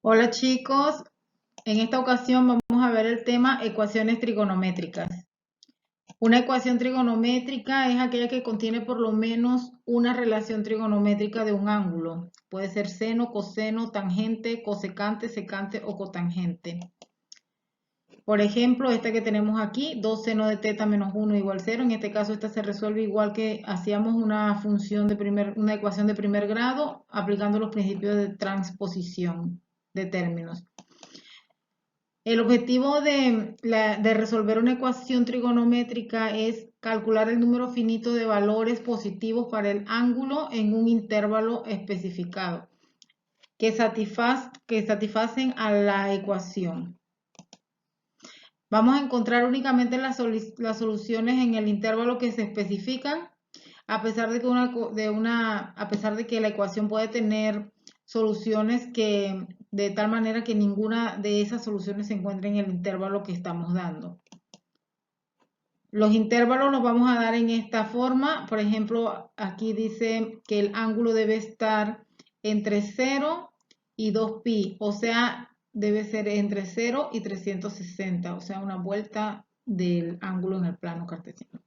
Hola chicos, en esta ocasión vamos a ver el tema ecuaciones trigonométricas. Una ecuación trigonométrica es aquella que contiene por lo menos una relación trigonométrica de un ángulo. Puede ser seno, coseno, tangente, cosecante, secante o cotangente. Por ejemplo, esta que tenemos aquí, 2 seno de teta menos 1 igual 0. En este caso esta se resuelve igual que hacíamos una ecuación de primer grado aplicando los principios de transposición de términos. El objetivo de resolver una ecuación trigonométrica es calcular el número finito de valores positivos para el ángulo en un intervalo especificado que satisfacen a la ecuación. Vamos a encontrar únicamente las soluciones en el intervalo que se especifican, a pesar de que la ecuación puede tener soluciones de tal manera que ninguna de esas soluciones se encuentre en el intervalo que estamos dando. Los intervalos los vamos a dar en esta forma. Por ejemplo, aquí dice que el ángulo debe estar entre 0 y 2pi, o sea, debe ser entre 0 y 360, o sea, una vuelta del ángulo en el plano cartesiano.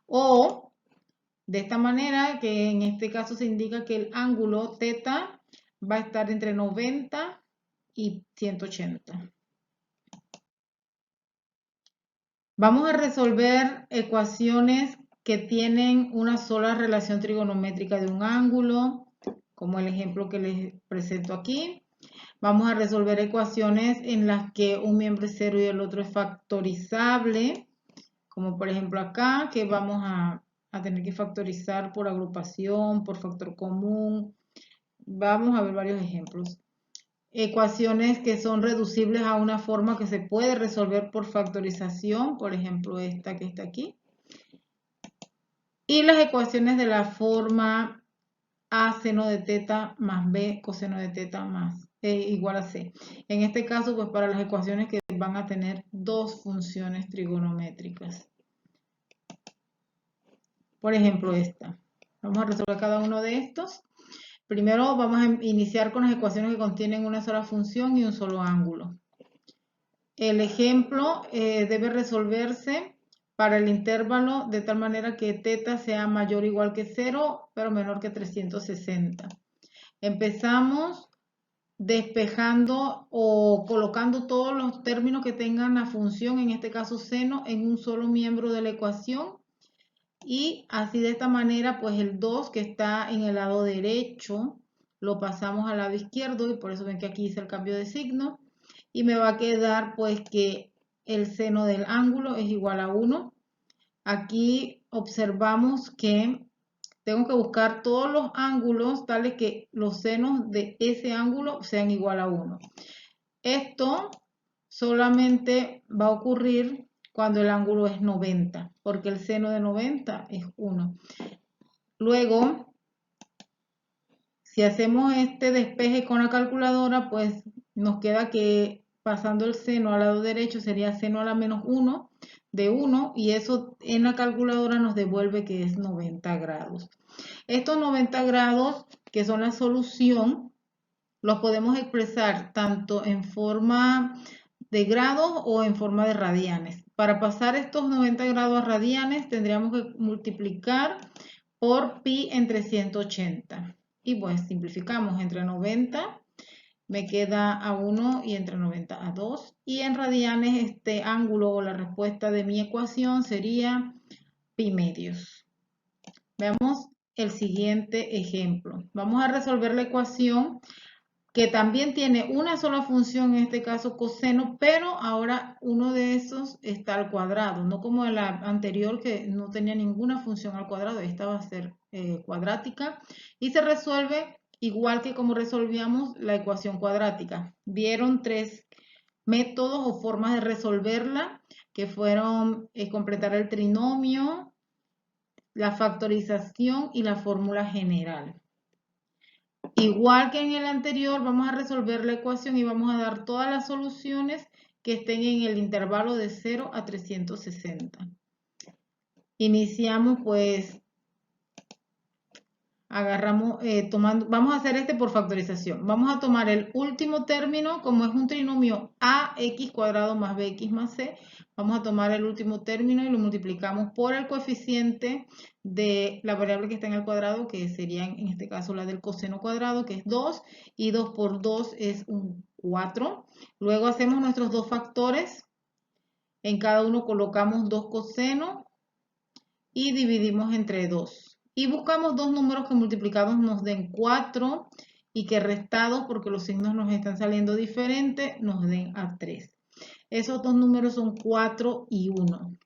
O de esta manera, que en este caso se indica que el ángulo θ va a estar entre 90 y 180. Vamos a resolver ecuaciones que tienen una sola relación trigonométrica de un ángulo, como el ejemplo que les presento aquí. Vamos a resolver ecuaciones en las que un miembro es 0 y el otro es factorizable, como por ejemplo acá, que vamos a tener que factorizar por agrupación, por factor común. Vamos a ver varios ejemplos. Ecuaciones que son reducibles a una forma que se puede resolver por factorización, por ejemplo esta que está aquí. Y las ecuaciones de la forma A seno de teta más B coseno de teta más igual a C. En este caso, pues para las ecuaciones que van a tener dos funciones trigonométricas. Por ejemplo, esta. Vamos a resolver cada uno de estos. Primero vamos a iniciar con las ecuaciones que contienen una sola función y un solo ángulo. El ejemplo debe resolverse para el intervalo de tal manera que θ sea mayor o igual que 0, pero menor que 360. Empezamos despejando o colocando todos los términos que tengan la función, en este caso seno, en un solo miembro de la ecuación. Y así de esta manera, pues el 2 que está en el lado derecho, lo pasamos al lado izquierdo y por eso ven que aquí hice el cambio de signo. Y me va a quedar pues que el seno del ángulo es igual a 1. Aquí observamos que tengo que buscar todos los ángulos tales que los senos de ese ángulo sean igual a 1. Esto solamente va a ocurrir cuando el ángulo es 90, porque el seno de 90 es 1. Luego, si hacemos este despeje con la calculadora, pues nos queda que pasando el seno al lado derecho sería seno a la menos 1 de 1 y eso en la calculadora nos devuelve que es 90 grados. Estos 90 grados, que son la solución, los podemos expresar tanto en forma de grados o en forma de radianes. Para pasar estos 90 grados a radianes tendríamos que multiplicar por pi entre 180. Y pues simplificamos entre 90, me queda a 1 y entre 90 a 2. Y en radianes este ángulo o la respuesta de mi ecuación sería pi medios. Veamos el siguiente ejemplo. Vamos a resolver la ecuación que también tiene una sola función, en este caso coseno, pero ahora uno de esos está al cuadrado, no como en la anterior que no tenía ninguna función al cuadrado, esta va a ser cuadrática y se resuelve igual que como resolvíamos la ecuación cuadrática. Vieron tres métodos o formas de resolverla, que fueron completar el trinomio, la factorización y la fórmula general. Igual que en el anterior, vamos a resolver la ecuación y vamos a dar todas las soluciones que estén en el intervalo de 0 a 360. Iniciamos pues agarramos, vamos a hacer este por factorización. Vamos a tomar el último término, como es un trinomio ax cuadrado más bx más c, vamos a tomar el último término y lo multiplicamos por el coeficiente de la variable que está en el cuadrado, que sería en este caso la del coseno cuadrado, que es 2, y 2 por 2 es un 4. Luego hacemos nuestros dos factores, en cada uno colocamos 2 cosenos y dividimos entre 2. Y buscamos dos números que multiplicados nos den 4 y que restados, porque los signos nos están saliendo diferentes, nos den a 3. Esos dos números son 4 y 1.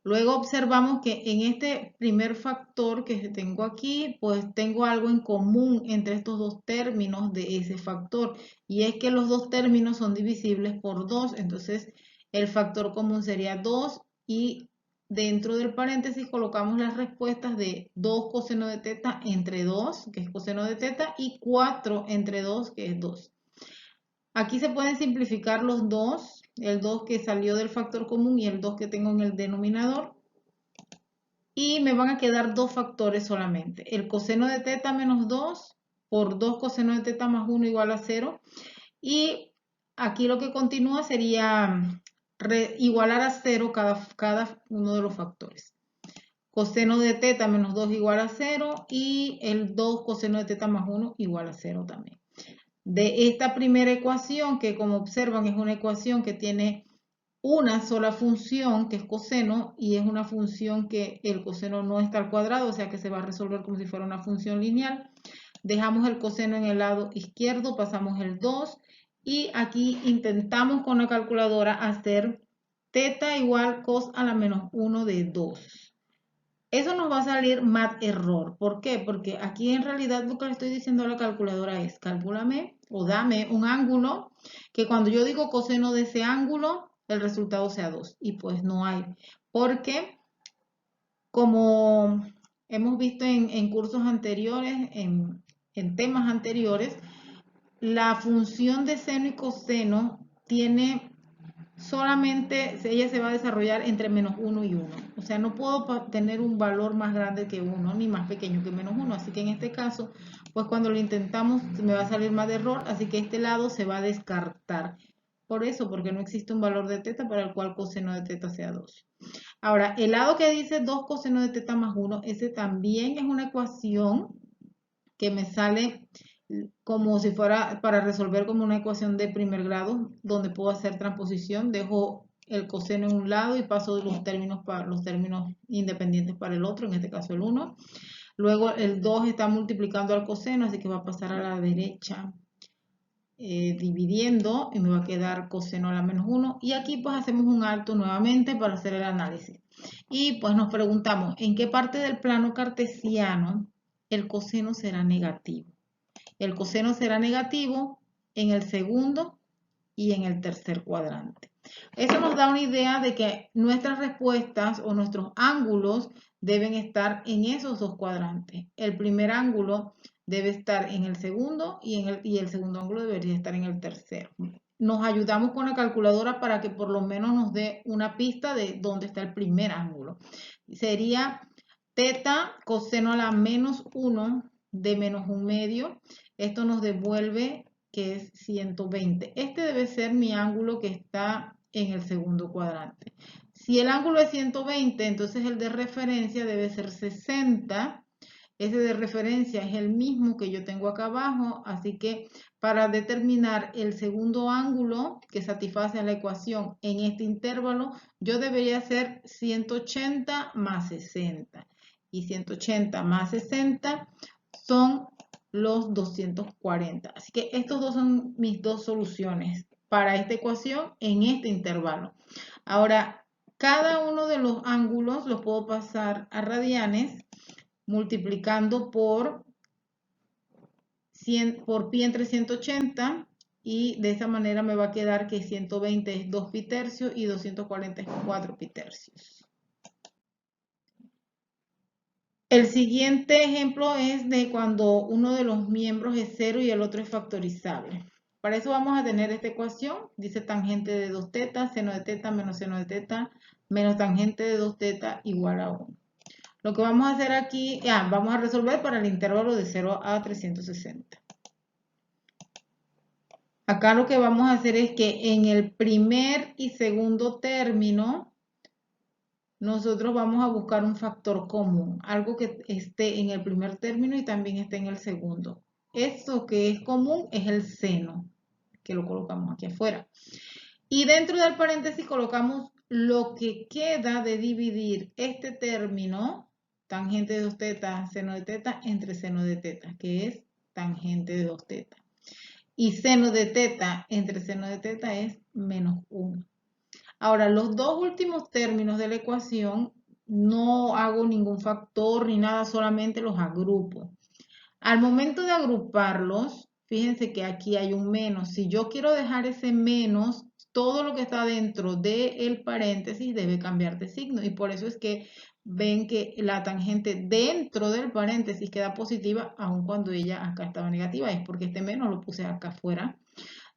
Luego observamos que en este primer factor que tengo aquí, pues tengo algo en común entre estos dos términos de ese factor. Y es que los dos términos son divisibles por 2. Entonces el factor común sería 2 y dentro del paréntesis colocamos las respuestas de 2 coseno de teta entre 2, que es coseno de teta, y 4 entre 2, que es 2. Aquí se pueden simplificar los dos, el 2 que salió del factor común y el 2 que tengo en el denominador. Y me van a quedar dos factores solamente. El coseno de teta menos 2 por 2 coseno de teta más 1 igual a 0. Y aquí lo que continúa sería igualar a 0 cada uno de los factores. Coseno de teta menos 2 igual a 0 y el 2 coseno de teta más 1 igual a 0 también. De esta primera ecuación, que como observan es una ecuación que tiene una sola función, que es coseno, y es una función que el coseno no está al cuadrado, o sea que se va a resolver como si fuera una función lineal. Dejamos el coseno en el lado izquierdo, pasamos el 2, y aquí intentamos con la calculadora hacer teta igual cos a la menos 1 de 2. Eso nos va a salir mat error. ¿Por qué? Porque aquí en realidad lo que le estoy diciendo a la calculadora es, cálculame o dame un ángulo que cuando yo digo coseno de ese ángulo, el resultado sea 2. Y pues no hay. Porque como hemos visto en cursos anteriores, en temas anteriores, la función de seno y coseno tiene solamente, ella se va a desarrollar entre menos 1 y 1. O sea, no puedo tener un valor más grande que 1 ni más pequeño que menos 1. Así que en este caso, pues cuando lo intentamos me va a salir más de error. Así que este lado se va a descartar. Por eso, porque no existe un valor de teta para el cual coseno de teta sea 2. Ahora, el lado que dice 2 coseno de teta más 1, ese también es una ecuación que me sale como si fuera para resolver como una ecuación de primer grado, donde puedo hacer transposición, dejo el coseno en un lado y paso de los términos independientes para el otro, en este caso el 1. Luego el 2 está multiplicando al coseno, así que va a pasar a la derecha dividiendo y me va a quedar coseno a la menos 1. Y aquí pues hacemos un alto nuevamente para hacer el análisis. Y pues nos preguntamos, ¿en qué parte del plano cartesiano el coseno será negativo? El coseno será negativo en el segundo y en el tercer cuadrante. Eso nos da una idea de que nuestras respuestas o nuestros ángulos deben estar en esos dos cuadrantes. El primer ángulo debe estar en el segundo y el segundo ángulo debería estar en el tercero. Nos ayudamos con la calculadora para que por lo menos nos dé una pista de dónde está el primer ángulo. Sería teta coseno a la menos 1 de menos 1/2. Esto nos devuelve que es 120. Este debe ser mi ángulo que está en el segundo cuadrante. Si el ángulo es 120, entonces el de referencia debe ser 60. Ese de referencia es el mismo que yo tengo acá abajo, así que para determinar el segundo ángulo que satisface a la ecuación en este intervalo, yo debería hacer 180 más 60. Y 180 más 60 son los 240. Así que estos dos son mis dos soluciones para esta ecuación en este intervalo. Ahora, cada uno de los ángulos los puedo pasar a radianes multiplicando por pi entre 180 y de esa manera me va a quedar que 120 es 2 pi tercios y 240 es 4 pi tercios. El siguiente ejemplo es de cuando uno de los miembros es 0 y el otro es factorizable. Para eso vamos a tener esta ecuación. Dice tangente de 2 teta, seno de teta menos seno de teta, menos tangente de 2 teta igual a 1. Lo que vamos a hacer aquí, vamos a resolver para el intervalo de 0 a 360. Acá lo que vamos a hacer es que en el primer y segundo término, nosotros vamos a buscar un factor común, algo que esté en el primer término y también esté en el segundo. Esto que es común es el seno, que lo colocamos aquí afuera. Y dentro del paréntesis colocamos lo que queda de dividir este término, tangente de 2 tetas, seno de teta, entre seno de teta, que es tangente de 2 tetas. Y seno de teta entre seno de teta es menos 1. Ahora, los dos últimos términos de la ecuación no hago ningún factor ni nada, solamente los agrupo. Al momento de agruparlos, fíjense que aquí hay un menos. Si yo quiero dejar ese menos, todo lo que está dentro del paréntesis debe cambiar de signo. Y por eso es que ven que la tangente dentro del paréntesis queda positiva, aun cuando ella acá estaba negativa. Es porque este menos lo puse acá afuera.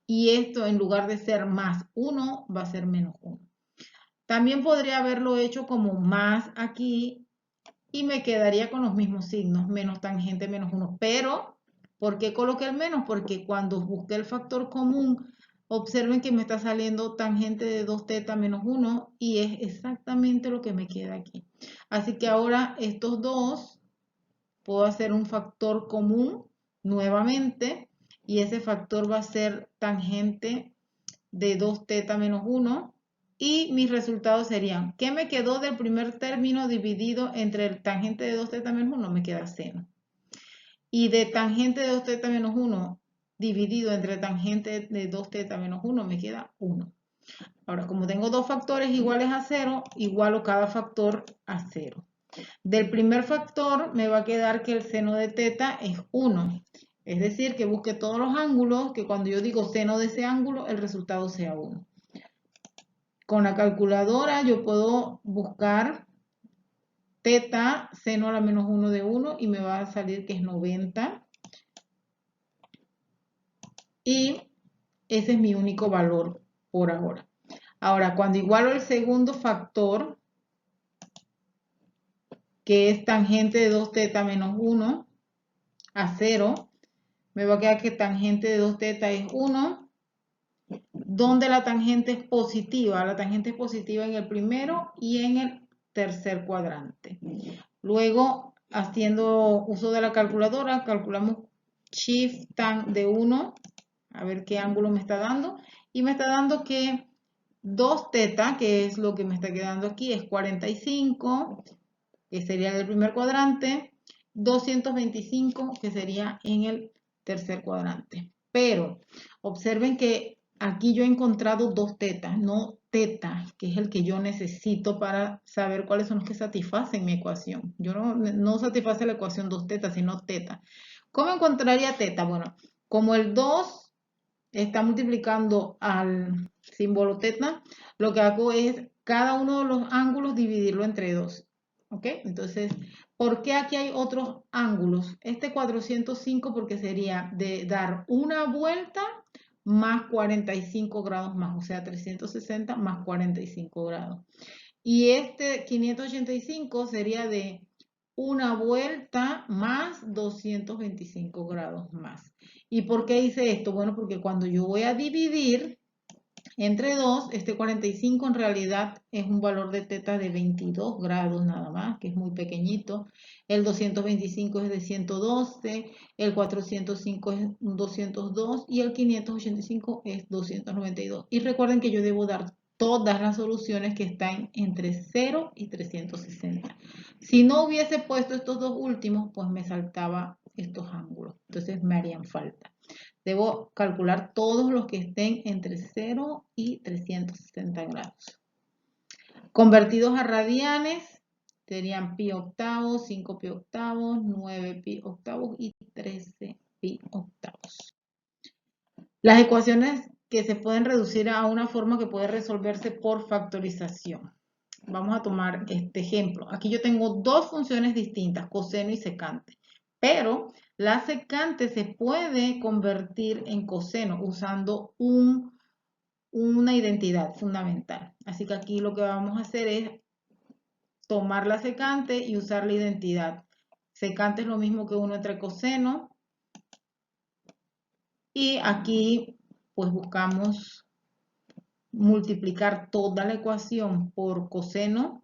Y esto, en lugar de ser más 1, va a ser menos 1. También podría haberlo hecho como más aquí y me quedaría con los mismos signos, menos tangente, menos 1. Pero, ¿por qué coloqué el menos? Porque cuando busqué el factor común, observen que me está saliendo tangente de 2 teta menos 1 y es exactamente lo que me queda aquí. Así que ahora estos dos, puedo hacer un factor común nuevamente y ese factor va a ser tangente de 2 teta menos 1 y mis resultados serían, ¿qué me quedó del primer término dividido entre el tangente de 2 teta menos 1? Me queda seno. Y de tangente de 2 teta menos 1 dividido entre tangente de 2 teta menos 1 me queda 1. Ahora, como tengo dos factores iguales a 0, igualo cada factor a 0. Del primer factor me va a quedar que el seno de teta es 1. Es decir, que busque todos los ángulos, que cuando yo digo seno de ese ángulo, el resultado sea 1. Con la calculadora yo puedo buscar teta seno a la menos 1 de 1 y me va a salir que es 90. Y ese es mi único valor por ahora. Ahora, cuando igualo el segundo factor, que es tangente de 2 teta menos 1 a 0, me va a quedar que tangente de 2 teta es 1, donde la tangente es positiva. La tangente es positiva en el primero y en el tercer cuadrante. Luego, haciendo uso de la calculadora, calculamos shift tan de 1, a ver qué ángulo me está dando. Y me está dando que 2 teta, que es lo que me está quedando aquí, es 45, que sería en el primer cuadrante, 225, que sería en el tercer cuadrante. Pero observen que aquí yo he encontrado 2 tetas, no teta, que es el que yo necesito para saber cuáles son los que satisfacen mi ecuación. Yo no satisface la ecuación 2 tetas, sino teta. ¿Cómo encontraría teta? Bueno, como el 2 está multiplicando al símbolo teta, lo que hago es cada uno de los ángulos dividirlo entre 2. ¿Ok? Entonces, ¿por qué aquí hay otros ángulos? Este 405 porque sería de dar una vuelta más 45 grados más, o sea, 360 más 45 grados. Y este 585 sería de una vuelta más 225 grados más. ¿Y por qué hice esto? Bueno, porque cuando yo voy a dividir entre 2, este 45 en realidad es un valor de teta de 22 grados nada más, que es muy pequeñito. El 225 es de 112, el 405 es 202 y el 585 es 292. Y recuerden que yo debo dar todas las soluciones que están entre 0 y 360. Si no hubiese puesto estos dos últimos, pues me saltaba estos ángulos. Entonces me harían falta. Debo calcular todos los que estén entre 0 y 360 grados. Convertidos a radianes, serían pi octavos, 5 pi octavos, 9 pi octavos y 13 pi octavos. Las ecuaciones que se pueden reducir a una forma que puede resolverse por factorización. Vamos a tomar este ejemplo. Aquí yo tengo dos funciones distintas, coseno y secante. Pero la secante se puede convertir en coseno usando una identidad fundamental. Así que aquí lo que vamos a hacer es tomar la secante y usar la identidad. Secante es lo mismo que 1 entre coseno. Y aquí pues buscamos multiplicar toda la ecuación por coseno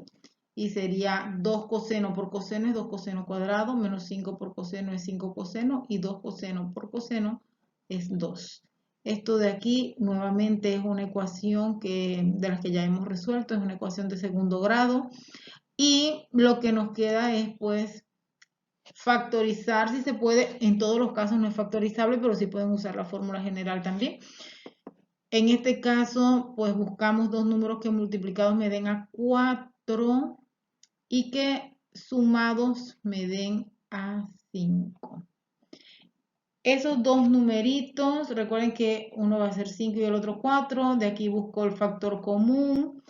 y sería 2 coseno por coseno es 2 coseno cuadrado, menos 5 por coseno es 5 coseno y 2 coseno por coseno es 2. Esto de aquí nuevamente es una ecuación de las que ya hemos resuelto, es una ecuación de segundo grado y lo que nos queda es pues factorizar, si se puede, en todos los casos no es factorizable, pero sí pueden usar la fórmula general también. En este caso, pues buscamos dos números que multiplicados me den a 4 y que sumados me den a 5. Esos dos numeritos, recuerden que uno va a ser 5 y el otro 4. De aquí busco el factor común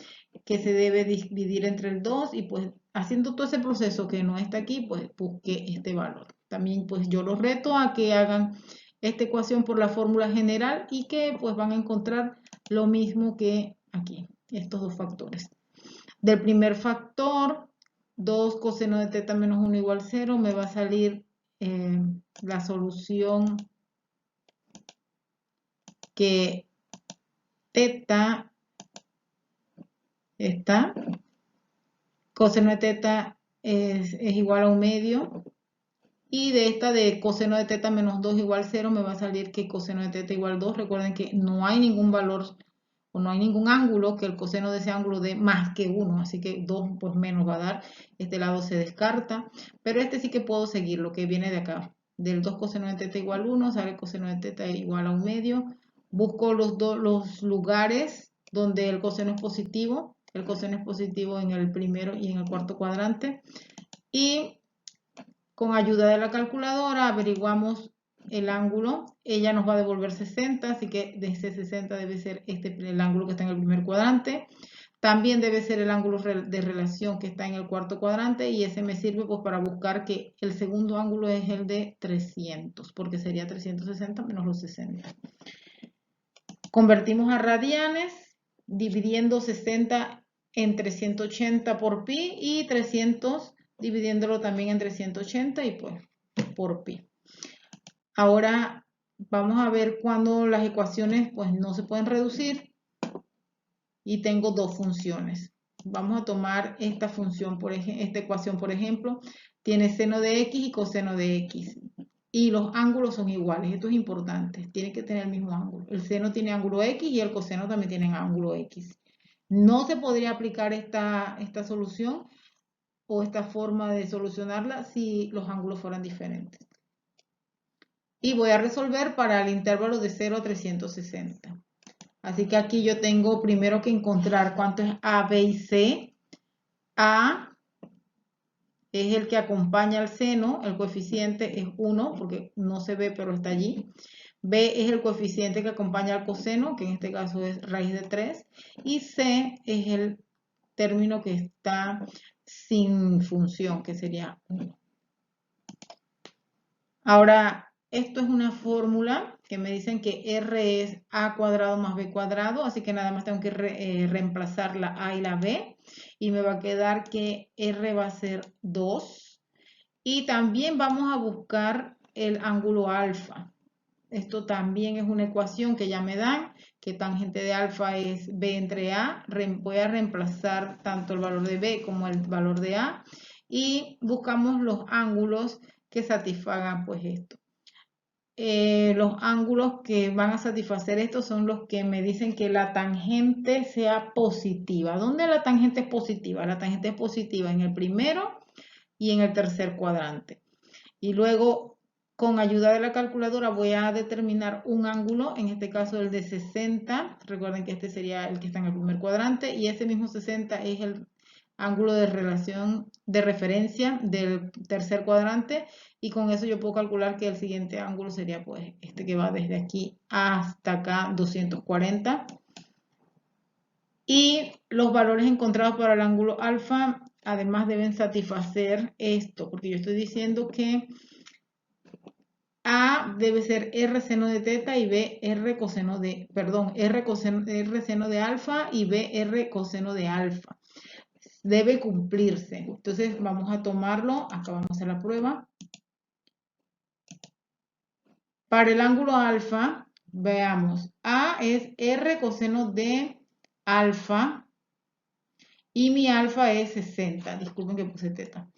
que se debe dividir entre el 2 y pues haciendo todo ese proceso que no está aquí, pues busqué este valor. También pues yo los reto a que hagan esta ecuación por la fórmula general y que pues van a encontrar lo mismo que aquí, estos dos factores. Del primer factor, 2 coseno de teta menos 1 igual 0, me va a salir la solución que teta está, coseno de teta es igual a 1 medio, y de esta de coseno de teta menos 2 igual 0 me va a salir que coseno de teta igual 2. Recuerden que no hay ningún valor o no hay ningún ángulo que el coseno de ese ángulo dé más que 1, así que 2 pues menos va a dar, este lado se descarta, pero este sí que puedo seguir lo que viene de acá. Del 2 coseno de teta igual 1, sale coseno de teta igual a 1 medio. Busco los lugares donde el coseno es positivo. El coseno es positivo en el primero y en el cuarto cuadrante. Y con ayuda de la calculadora averiguamos el ángulo. Ella nos va a devolver 60, así que de ese 60 debe ser el ángulo que está en el primer cuadrante. También debe ser el ángulo de relación que está en el cuarto cuadrante y ese me sirve pues para buscar que el segundo ángulo es el de 300, porque sería 360 menos los 60. Convertimos a radianes dividiendo 60 entre 180 por pi y 300 dividiéndolo también entre 180 y pues por pi. Ahora vamos a ver cuando las ecuaciones pues no se pueden reducir y tengo dos funciones. Vamos a tomar esta función, esta ecuación, por ejemplo, tiene seno de x y coseno de x. Y los ángulos son iguales, esto es importante, tiene que tener el mismo ángulo. El seno tiene ángulo x y el coseno también tiene ángulo x. No se podría aplicar esta solución o esta forma de solucionarla si los ángulos fueran diferentes. Y voy a resolver para el intervalo de 0 a 360. Así que aquí yo tengo primero que encontrar cuánto es A, B y C. A es el que acompaña al seno, el coeficiente es 1, porque no se ve pero está allí. B es el coeficiente que acompaña al coseno, que en este caso es raíz de 3. Y C es el término que está sin función, que sería 1. Ahora, esto es una fórmula que me dicen que R es A cuadrado más B cuadrado, así que nada más tengo que reemplazar la A y la B. Y me va a quedar que R va a ser 2. Y también vamos a buscar el ángulo alfa. Esto también es una ecuación que ya me dan, que tangente de alfa es B entre A. Voy a reemplazar tanto el valor de B como el valor de A. Y buscamos los ángulos que satisfagan pues esto. Los ángulos que van a satisfacer esto son los que me dicen que la tangente sea positiva. ¿Dónde la tangente es positiva? La tangente es positiva en el primero y en el tercer cuadrante. Y luego, con ayuda de la calculadora, voy a determinar un ángulo, en este caso el de 60. Recuerden que este sería el que está en el primer cuadrante y ese mismo 60 es el ángulo de relación de referencia del tercer cuadrante y con eso yo puedo calcular que el siguiente ángulo sería pues este que va desde aquí hasta acá 240 y los valores encontrados para el ángulo alfa además deben satisfacer esto porque yo estoy diciendo que A debe ser R seno de teta y B R coseno R seno de alfa y B R coseno de alfa. debe cumplirse. Entonces vamos a tomarlo, acá vamos a hacer la prueba. Para el ángulo alfa, veamos, A es R coseno de alfa y mi alfa es 60, disculpen que puse teta.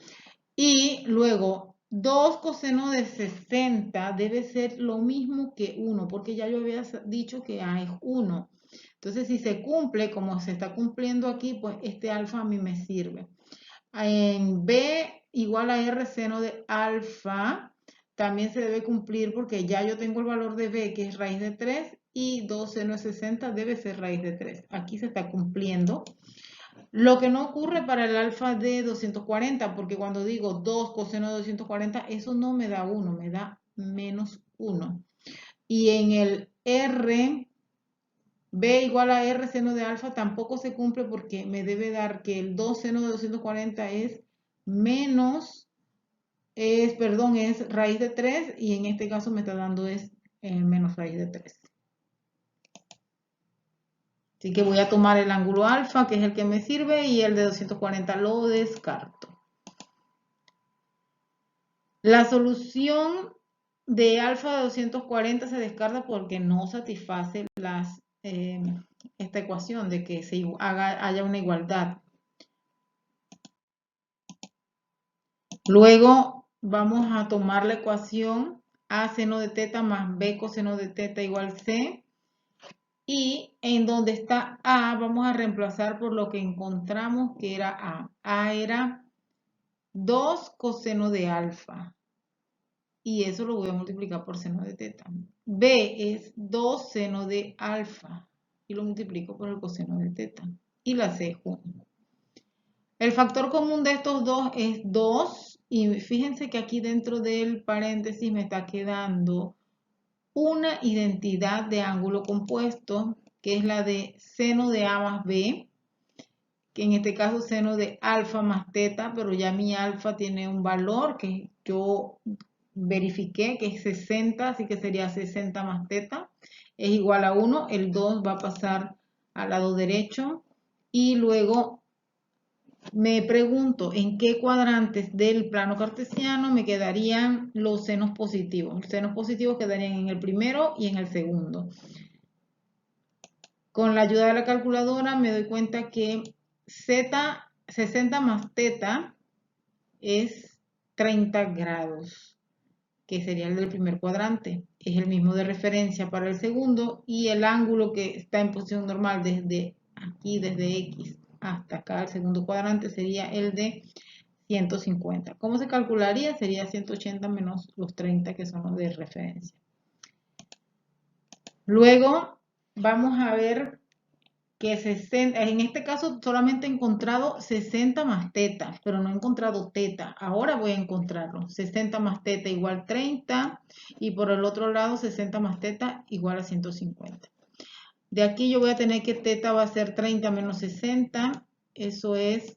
Y luego 2 coseno de 60 debe ser lo mismo que 1, porque ya yo había dicho que A es 1. Entonces, si se cumple, como se está cumpliendo aquí, pues este alfa a mí me sirve. En B igual a R seno de alfa, también se debe cumplir porque ya yo tengo el valor de B, que es raíz de 3, y 2 seno de 60 debe ser raíz de 3. Aquí se está cumpliendo. Lo que no ocurre para el alfa de 240, porque cuando digo 2 coseno de 240, eso no me da 1, me da menos 1. Y en el R, B igual a R seno de alfa tampoco se cumple porque me debe dar que el 2 seno de 240 es menos, es raíz de 3 y en este caso me está dando es menos raíz de 3. Así que voy a tomar el ángulo alfa, que es el que me sirve, y el de 240 lo descarto. La solución de alfa de 240 se descarta porque no satisface esta ecuación de que haya una igualdad. Luego vamos a tomar la ecuación A seno de teta más B coseno de teta igual C. Y en donde está A vamos a reemplazar por lo que encontramos que era A. A era 2 coseno de alfa. Y eso lo voy a multiplicar por seno de teta. B es 2 seno de alfa. Y lo multiplico por el coseno de teta. Y la C es 1. El factor común de estos dos es 2. Y fíjense que aquí dentro del paréntesis me está quedando una identidad de ángulo compuesto, que es la de seno de A más B, que en este caso seno de alfa más teta, pero ya mi alfa tiene un valor que yo verifiqué que es 60, así que sería 60 más teta, es igual a 1, el 2 va a pasar al lado derecho y luego me pregunto en qué cuadrantes del plano cartesiano me quedarían los senos positivos. Los senos positivos quedarían en el primero y en el segundo. Con la ayuda de la calculadora me doy cuenta que 60 más teta es 30 grados, que sería el del primer cuadrante. Es el mismo de referencia para el segundo y el ángulo que está en posición normal desde aquí, desde X hasta acá, el segundo cuadrante sería el de 150. ¿Cómo se calcularía? Sería 180 menos los 30 que son los de referencia. Luego vamos a ver que 60, en este caso solamente he encontrado 60 más teta, pero no he encontrado teta. Ahora voy a encontrarlo. 60 más teta igual 30 y por el otro lado 60 más teta igual a 150. De aquí yo voy a tener que teta va a ser 30 menos 60, eso es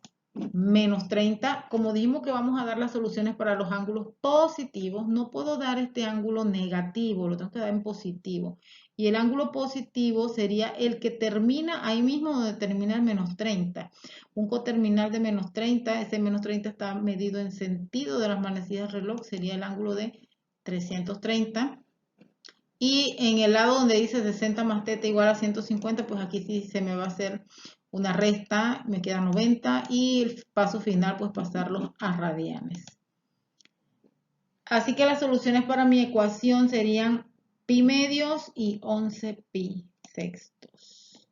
menos 30. Como dijimos que vamos a dar las soluciones para los ángulos positivos, no puedo dar este ángulo negativo, lo tengo que dar en positivo. Y el ángulo positivo sería el que termina ahí mismo donde termina el menos 30. Un coterminal de menos 30, ese menos 30 está medido en sentido de las manecillas del reloj, sería el ángulo de 330. Y en el lado donde dice 60 más teta igual a 150, pues aquí sí se me va a hacer una resta, me queda 90 y el paso final pues pasarlos a radianes. Así que las soluciones para mi ecuación serían pi medios y 11 pi sextos.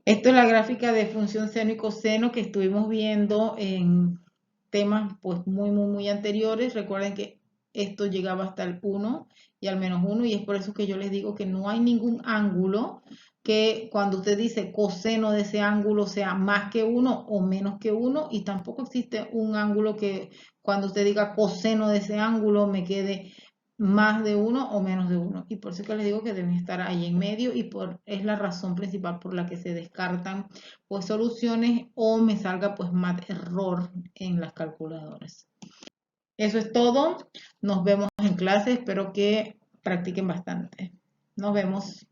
Esto es la gráfica de función seno y coseno que estuvimos viendo en temas pues muy anteriores. Recuerden que esto llegaba hasta el 1 y al menos 1 y es por eso que yo les digo que no hay ningún ángulo que cuando usted dice coseno de ese ángulo sea más que 1 o menos que 1 y tampoco existe un ángulo que cuando usted diga coseno de ese ángulo me quede más de 1 o menos de 1 y por eso que les digo que deben estar ahí en medio y es la razón principal por la que se descartan pues soluciones o me salga pues más error en las calculadoras. Eso es todo, nos vemos en clase, espero que practiquen bastante. Nos vemos.